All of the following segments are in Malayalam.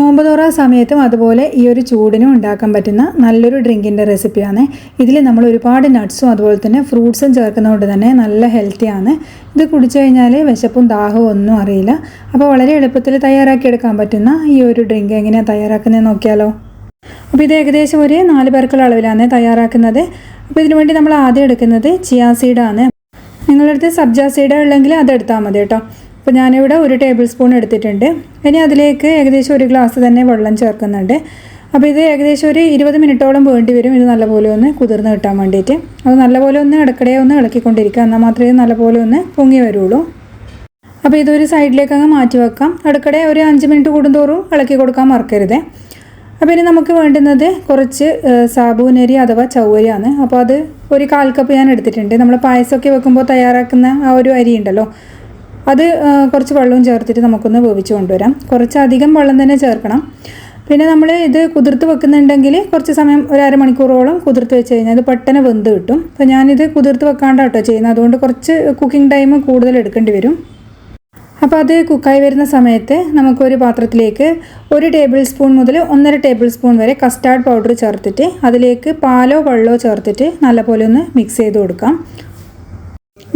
നോമ്പ് തുറ സമയത്തും അതുപോലെ ഈ ഒരു ചൂടിനും ഉണ്ടാക്കാൻ പറ്റുന്ന നല്ലൊരു ഡ്രിങ്കിൻ്റെ റെസിപ്പിയാണ്. ഇതിൽ നമ്മൾ ഒരുപാട് നട്ട്സും അതുപോലെ തന്നെ ഫ്രൂട്ട്സും ചേർക്കുന്നതുകൊണ്ട് തന്നെ നല്ല ഹെൽത്തിയാണ്. ഇത് കുടിച്ചു കഴിഞ്ഞാൽ വിശപ്പും ദാഹവും ഒന്നും അറിയില്ല. അപ്പോൾ വളരെ എളുപ്പത്തിൽ തയ്യാറാക്കിയെടുക്കാൻ പറ്റുന്ന ഈ ഒരു ഡ്രിങ്ക് എങ്ങനെയാണ് തയ്യാറാക്കുന്നത് നോക്കിയാലോ. അപ്പോൾ ഇത് ഏകദേശം ഒരു 4 പേർക്കുള്ള അളവിലാണ് തയ്യാറാക്കുന്നത്. അപ്പോൾ ഇതിനു വേണ്ടി നമ്മൾ ആദ്യം എടുക്കുന്നത് ചിയാ സീഡാണ്. നിങ്ങളുടെ അടുത്ത് സബ്ജ സീഡ് ഉള്ളെങ്കിൽ അതെടുത്താൽ മതി കേട്ടോ. അപ്പോൾ ഞാനിവിടെ 1 ടേബിൾ സ്പൂൺ എടുത്തിട്ടുണ്ട്. ഇനി അതിലേക്ക് ഏകദേശം 1 ഗ്ലാസ് തന്നെ വെള്ളം ചേർക്കുന്നുണ്ട്. അപ്പോൾ ഇത് ഏകദേശം ഒരു 20 മിനിറ്റോളം വേണ്ടി വരും ഇത് നല്ലപോലെ ഒന്ന് കുതിർന്ന് കിട്ടാൻ വേണ്ടിയിട്ട്. അത് നല്ലപോലെ ഒന്ന് ഇടയ്ക്കിടെ ഒന്ന് ഇളക്കിക്കൊണ്ടിരിക്കുക, എന്നാൽ മാത്രമേ നല്ലപോലെ ഒന്ന് പൊങ്ങി വരുള്ളൂ. അപ്പോൾ ഇതൊരു സൈഡിലേക്ക് അങ്ങ് മാറ്റി വെക്കാം. ഇടയ്ക്കിടെ ഒരു 5 മിനിറ്റ് കൂടുന്തോറും ഇളക്കി കൊടുക്കാൻ മറക്കരുത്. അപ്പോൾ ഇനി നമുക്ക് വേണ്ടുന്നത് കുറച്ച് സാബൂനരി അഥവാ ചൗവരിയാണ്. അപ്പോൾ അത് ഒരു 1/4 കപ്പ് ഞാൻ എടുത്തിട്ടുണ്ട്. നമ്മൾ പായസമൊക്കെ വെക്കുമ്പോൾ തയ്യാറാക്കുന്ന ആ ഒരു അരി ഉണ്ടല്ലോ, അത് കുറച്ച് വെള്ളവും ചേർത്തിട്ട് നമുക്കൊന്ന് വേവിച്ച് കൊണ്ടുവരാം. കുറച്ചധികം വെള്ളം തന്നെ ചേർക്കണം. പിന്നെ നമ്മൾ ഇത് കുതിർത്ത് വെക്കുന്നുണ്ടെങ്കിൽ കുറച്ച് സമയം ഒരു അരമണിക്കൂറോളം കുതിർത്ത് വെച്ച് കഴിഞ്ഞാൽ അത് പെട്ടെന്ന് വെന്ത് കിട്ടും. അപ്പോൾ ഞാനിത് കുതിർത്ത് വെക്കാണ്ടാണ് കേട്ടോ ചെയ്യുന്നത്, അതുകൊണ്ട് കുറച്ച് കുക്കിംഗ് ടൈം കൂടുതൽ എടുക്കേണ്ടി വരും. അപ്പോൾ അത് കുക്കായി വരുന്ന സമയത്ത് നമുക്കൊരു പാത്രത്തിലേക്ക് 1 ടേബിൾ സ്പൂൺ മുതൽ 1.5 ടേബിൾ സ്പൂൺ വരെ കസ്റ്റാർഡ് പൗഡർ ചേർത്തിട്ട് അതിലേക്ക് പാലോ വെള്ളമോ ചേർത്തിട്ട് നല്ലപോലെ ഒന്ന് മിക്സ് ചെയ്ത് കൊടുക്കാം.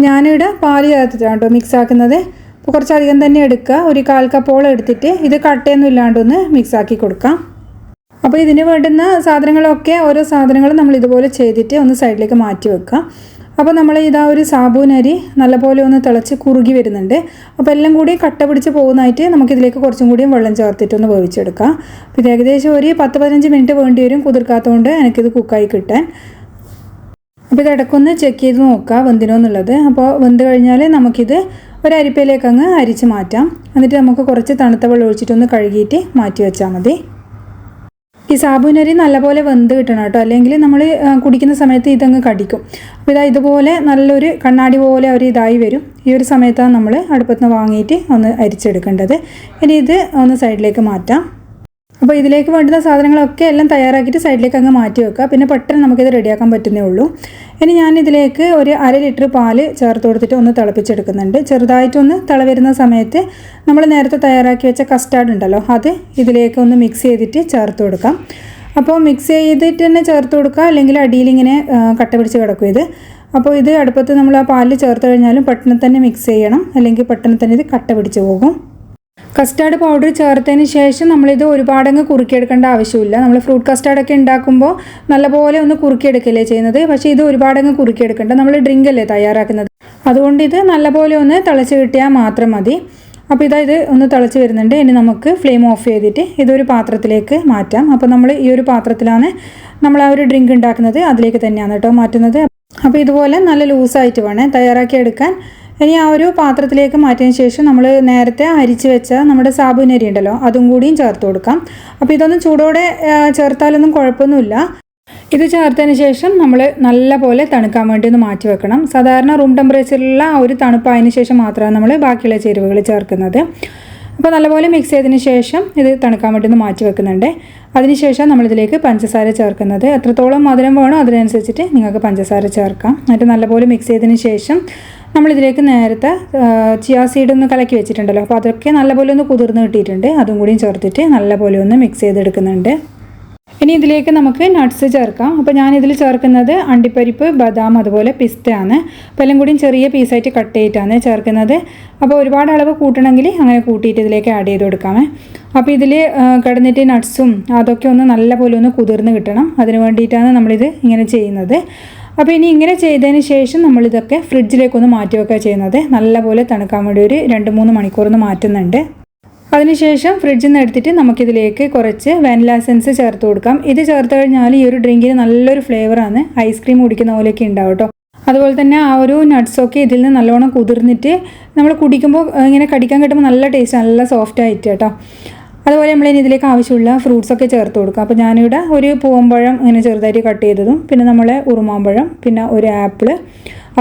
ഞാനിവിടെ പാല് ചേർത്തിട്ടാണ് കേട്ടോ മിക്സ് ആക്കുന്നത്. അപ്പോൾ കുറച്ചധികം തന്നെ എടുക്കുക. ഒരു 1/4 കപ്പോളം എടുത്തിട്ട് ഇത് കട്ടയൊന്നും ഇല്ലാണ്ടൊന്ന് മിക്സ് ആക്കി കൊടുക്കാം. അപ്പോൾ ഇതിന് വേണ്ടുന്ന സാധനങ്ങളൊക്കെ ഓരോ സാധനങ്ങളും നമ്മൾ ഇതുപോലെ ചെയ്തിട്ട് ഒന്ന് സൈഡിലേക്ക് മാറ്റി വെക്കുക. അപ്പോൾ നമ്മൾ ഇതാ ഒരു സാബൂനരി നല്ലപോലെ ഒന്ന് തിളച്ച് കുറുകി വരുന്നുണ്ട്. അപ്പോൾ എല്ലാം കൂടി കട്ട പിടിച്ച് പോകുന്നതായിട്ട് നമുക്കിതിലേക്ക് കുറച്ചും കൂടിയും വെള്ളം ചേർത്തിട്ടൊന്ന് വേവിച്ചെടുക്കാം. അപ്പോൾ ഇത് ഏകദേശം ഒരു 10-15 മിനിറ്റ് വേണ്ടി വരും കുതിർക്കാത്തതുകൊണ്ട് എനിക്കിത് കുക്കായി കിട്ടാൻ. അപ്പോൾ ഇത് ഇടയ്ക്കൊന്ന് ചെക്ക് ചെയ്ത് നോക്കുക വെന്തിനോ എന്നുള്ളത്. അപ്പോൾ വെന്ത് കഴിഞ്ഞാൽ നമുക്കിത് ഒരു അരിപ്പയിലേക്ക് അങ്ങ് അരിച്ച് മാറ്റാം. എന്നിട്ട് നമുക്ക് കുറച്ച് തണുത്ത വെള്ളം ഒഴിച്ചിട്ടൊന്ന് കഴുകിയിട്ട് മാറ്റി വെച്ചാൽ മതി. ഈ സാബൂനരി നല്ലപോലെ വെന്ത് കിട്ടണം കേട്ടോ, അല്ലെങ്കിൽ നമ്മൾ കുടിക്കുന്ന സമയത്ത് ഇതങ്ങ് കടിക്കും. അപ്പോൾ ഇതുപോലെ നല്ലൊരു കണ്ണാടി പോലെ ഒരു ഇതായി വരും. ഈ ഒരു സമയത്താണ് നമ്മൾ അടുപ്പത്ത് നിന്ന് വാങ്ങിയിട്ട് ഒന്ന് അരിച്ചെടുക്കേണ്ടത്. ഇനി ഇത് ഒന്ന് സൈഡിലേക്ക് മാറ്റാം. അപ്പോൾ ഇതിലേക്ക് വേണ്ടുന്ന സാധനങ്ങളൊക്കെ എല്ലാം തയ്യാറാക്കിയിട്ട് സൈഡിലേക്ക് അങ്ങ് മാറ്റി വെക്കുക. പിന്നെ പെട്ടെന്ന് നമുക്കിത് റെഡിയാക്കാൻ പറ്റുന്നേ ഉള്ളൂ. ഇനി ഞാനിതിലേക്ക് ഒരു 1/2 ലിറ്റർ പാല് ചേർത്ത് കൊടുത്തിട്ട് ഒന്ന് തിളപ്പിച്ചെടുക്കുന്നുണ്ട്. ചെറുതായിട്ടൊന്ന് തിള വരുന്ന സമയത്ത് നമ്മൾ നേരത്തെ തയ്യാറാക്കി വെച്ച കസ്റ്റാർഡ് ഉണ്ടല്ലോ, അത് ഇതിലേക്ക് ഒന്ന് മിക്സ് ചെയ്തിട്ട് ചേർത്ത് കൊടുക്കാം. അപ്പോൾ മിക്സ് ചെയ്തിട്ട് തന്നെ ചേർത്ത് കൊടുക്കുക, അല്ലെങ്കിൽ അടിയിലിങ്ങനെ കട്ട പിടിച്ച് കിടക്കും ഇത്. അപ്പോൾ ഇത് അടുപ്പത്ത് നമ്മൾ ആ പാലിൽ ചേർത്ത് കഴിഞ്ഞാലും പെട്ടെന്ന് തന്നെ മിക്സ് ചെയ്യണം, അല്ലെങ്കിൽ പെട്ടെന്ന് തന്നെ ഇത് കട്ട പിടിച്ച് പോകും. കസ്റ്റാർഡ് പൗഡർ ചേർത്തതിന് ശേഷം നമ്മളിത് ഒരുപാടങ്ങ് കുറുക്കിയെടുക്കേണ്ട ആവശ്യമില്ല. നമ്മൾ ഫ്രൂട്ട് കസ്റ്റാർഡൊക്കെ ഉണ്ടാക്കുമ്പോൾ നല്ലപോലെ ഒന്ന് കുറുക്കിയെടുക്കല്ലേ ചെയ്യുന്നത്. പക്ഷേ ഇത് ഒരുപാടങ്ങ് കുറുക്കിയെടുക്കേണ്ട, നമ്മൾ ഡ്രിങ്ക് അല്ലേ തയ്യാറാക്കുന്നത്. അതുകൊണ്ട് ഇത് നല്ലപോലെ ഒന്ന് തിളച്ച് കിട്ടിയാൽ മാത്രം മതി. അപ്പോൾ ഇത് ഒന്ന് തിളച്ച് വരുന്നുണ്ട്. ഇനി നമുക്ക് ഫ്ലെയിം ഓഫ് ചെയ്തിട്ട് ഇതൊരു പാത്രത്തിലേക്ക് മാറ്റാം. അപ്പോൾ നമ്മൾ ഈ ഒരു പാത്രത്തിലാണ് നമ്മൾ ആ ഒരു ഡ്രിങ്ക് ഉണ്ടാക്കുന്നത്, അതിലേക്ക് തന്നെയാണ് കേട്ടോ മാറ്റുന്നത്. അപ്പോൾ ഇതുപോലെ നല്ല ലൂസായിട്ട് വേണേ തയ്യാറാക്കിയെടുക്കാൻ. ഇനി ആ ഒരു പാത്രത്തിലേക്ക് മാറ്റിയതിന് ശേഷം നമ്മൾ നേരത്തെ അരിച്ച് വെച്ച നമ്മുടെ സാബൂനരി ഉണ്ടല്ലോ, അതും കൂടിയും ചേർത്ത് കൊടുക്കാം. അപ്പോൾ ഇതൊന്നും ചൂടോടെ ചേർത്താലൊന്നും കുഴപ്പമൊന്നുമില്ല. ഇത് ചേർത്തതിന് ശേഷം നമ്മൾ നല്ലപോലെ തണുക്കാൻ വേണ്ടി ഒന്ന് മാറ്റി വെക്കണം. സാധാരണ റൂം ടെമ്പറേച്ചറിലുള്ള ആ ഒരു തണുപ്പായതിനു ശേഷം മാത്രമാണ് നമ്മൾ ബാക്കിയുള്ള ചേരുവകൾ ചേർക്കുന്നത്. അപ്പോൾ നല്ലപോലെ മിക്സ് ചെയ്തതിന് ശേഷം ഇത് തണുക്കാൻ വേണ്ടി ഒന്ന് മാറ്റി വെക്കുന്നുണ്ട്. അതിനുശേഷം നമ്മളിതിലേക്ക് പഞ്ചസാര ചേർക്കുന്നത്. എത്രത്തോളം മധുരം വേണോ അതിനനുസരിച്ചിട്ട് നിങ്ങൾക്ക് പഞ്ചസാര ചേർക്കാം. എന്നിട്ട് നല്ലപോലെ മിക്സ് ചെയ്തതിന് ശേഷം നമ്മളിതിലേക്ക് നേരത്തെ ചിയാ സീഡ് ഒന്ന് കലക്കി വെച്ചിട്ടുണ്ടല്ലോ, അപ്പോൾ അതൊക്കെ നല്ലപോലെ ഒന്ന് കുതിർന്ന് കിട്ടിയിട്ടുണ്ട്. അതും കൂടിയും ചേർത്തിട്ട് നല്ലപോലെ ഒന്ന് മിക്സ് ചെയ്തെടുക്കുന്നുണ്ട്. ഇനി ഇതിലേക്ക് നമുക്ക് നട്ട്സ് ചേർക്കാം. അപ്പോൾ ഞാനിതിൽ ചേർക്കുന്നത് അണ്ടിപ്പരിപ്പ്, ബദാം, അതുപോലെ പിസ്തയാണ്. അപ്പോൾ എല്ലാം കൂടിയും ചെറിയ പീസായിട്ട് കട്ട് ചെയ്തിട്ടാണ് ചേർക്കുന്നത്. അപ്പോൾ ഒരുപാട് അളവ് കൂട്ടണമെങ്കിൽ അങ്ങനെ കൂട്ടിയിട്ട് ഇതിലേക്ക് ആഡ് ചെയ്ത് കൊടുക്കാമേ. അപ്പോൾ ഇതിൽ കിടന്നിട്ട് നട്ട്സും അതൊക്കെ ഒന്ന് നല്ലപോലെ ഒന്ന് കുതിർന്ന് കിട്ടണം. അതിന് വേണ്ടിയിട്ടാണ് നമ്മളിത് ഇങ്ങനെ ചെയ്യുന്നത്. അപ്പോൾ ഇനി ഇങ്ങനെ ചെയ്തതിന് ശേഷം നമ്മളിതൊക്കെ ഫ്രിഡ്ജിലേക്കൊന്ന് മാറ്റി വെക്കുക ചെയ്യുന്നത്. നല്ലപോലെ തണുക്കാൻ വേണ്ടി ഒരു 2-3 മണിക്കൂറൊന്ന് മാറ്റുന്നുണ്ട്. അതിനുശേഷം ഫ്രിഡ്ജിൽ നിന്ന് എടുത്തിട്ട് നമുക്കിതിലേക്ക് കുറച്ച് വാനില എസൻസ് ചേർത്ത് കൊടുക്കാം. ഇത് ചേർത്ത് കഴിഞ്ഞാൽ ഈ ഒരു ഡ്രിങ്കിന് നല്ലൊരു ഫ്ലേവറാണ്, ഐസ്ക്രീം കുടിക്കുന്ന പോലെയൊക്കെ ഉണ്ടാവും കേട്ടോ. അതുപോലെ തന്നെ ആ ഒരു നട്ട്സൊക്കെ ഇതിൽ നിന്ന് നല്ലോണം കുതിർന്നിട്ട് നമ്മൾ കുടിക്കുമ്പോൾ ഇങ്ങനെ കടിക്കാൻ കിട്ടുമ്പോൾ നല്ല ടേസ്റ്റ്, നല്ല സോഫ്റ്റ് ആയിട്ട് കേട്ടോ. അതുപോലെ നമ്മളിനി ഇതിലേക്ക് ആവശ്യമുള്ള ഫ്രൂട്ട്സൊക്കെ ചേർത്ത് കൊടുക്കുക. അപ്പോൾ ഞാനിവിടെ ഒരു പൂവമ്പഴം ഇങ്ങനെ ചെറുതായിട്ട് കട്ട് ചെയ്തതും, പിന്നെ നമ്മളെ ഉറുമാമ്പഴം, പിന്നെ ഒരു ആപ്പിൾ,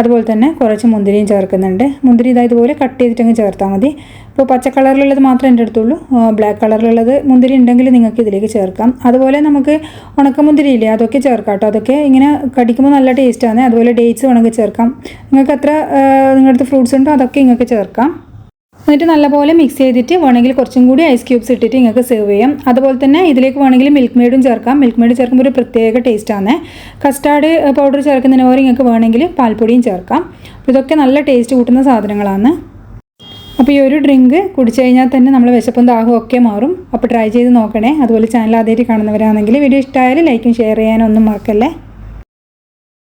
അതുപോലെ തന്നെ കുറച്ച് മുന്തിരിയും ചേർക്കുന്നുണ്ട്. മുന്തിരി ഇതുപോലെ കട്ട് ചെയ്തിട്ടങ്ങ് ചേർത്താൽ മതി. ഇപ്പോൾ പച്ച കളറിലുള്ളത് മാത്രമേ എൻ്റെ അടുത്തുള്ളൂ. ബ്ലാക്ക് കളറിലുള്ളത് മുന്തിരി ഉണ്ടെങ്കിൽ നിങ്ങൾക്ക് ഇതിലേക്ക് ചേർക്കാം. അതുപോലെ നമുക്ക് ഉണക്കമുന്തിരി ഇല്ലേ, അതൊക്കെ ചേർക്കാം കേട്ടോ. അതൊക്കെ ഇങ്ങനെ കടിക്കുമ്പോൾ നല്ല ടേസ്റ്റാണ്. അതുപോലെ ഡേറ്റ്സ് വേണമെങ്കിൽ ചേർക്കാം. നിങ്ങൾക്ക് എത്ര നിങ്ങളുടെ അടുത്ത് ഫ്രൂട്ട്സ് ഉണ്ടോ അതൊക്കെ നിങ്ങൾക്ക് ചേർക്കാം. എന്നിട്ട് നല്ലപോലെ മിക്സ് ചെയ്തിട്ട് വേണമെങ്കിൽ കുറച്ചും കൂടി ഐസ് ക്യൂബ്സ് ഇട്ടിട്ട് നിങ്ങൾക്ക് സെർവ് ചെയ്യാം. അതുപോലെ തന്നെ ഇതിലേക്ക് വേണമെങ്കിൽ മിൽക്ക് മെയ്ഡും ചേർക്കാം. മിൽക്ക് മെയ്ഡ് ചേർക്കുമ്പോൾ ഒരു പ്രത്യേക ടേസ്റ്റാണ്. കസ്റ്റാർഡ് പൗഡർ ചേർക്കുന്നതിന് പോലെ നിങ്ങൾക്ക് വേണമെങ്കിൽ പാൽപ്പൊടിയും ചേർക്കാം. അപ്പോൾ ഇതൊക്കെ നല്ല ടേസ്റ്റ് കൂട്ടുന്ന സാധനങ്ങളാണ്. അപ്പോൾ ഈ ഒരു ഡ്രിങ്ക് കുടിച്ചു കഴിഞ്ഞാൽ തന്നെ നമ്മൾ വിശപ്പും ദാഹവും ഒക്കെ മാറും. അപ്പോൾ ട്രൈ ചെയ്ത് നോക്കണേ. അതുപോലെ ചാനൽ ആദ്യമായിട്ട് കാണുന്നവരാണെങ്കിൽ വീഡിയോ ഇഷ്ടമായാലും ലൈക്കും ഷെയർ ചെയ്യാനൊന്നും മറക്കല്ലേ.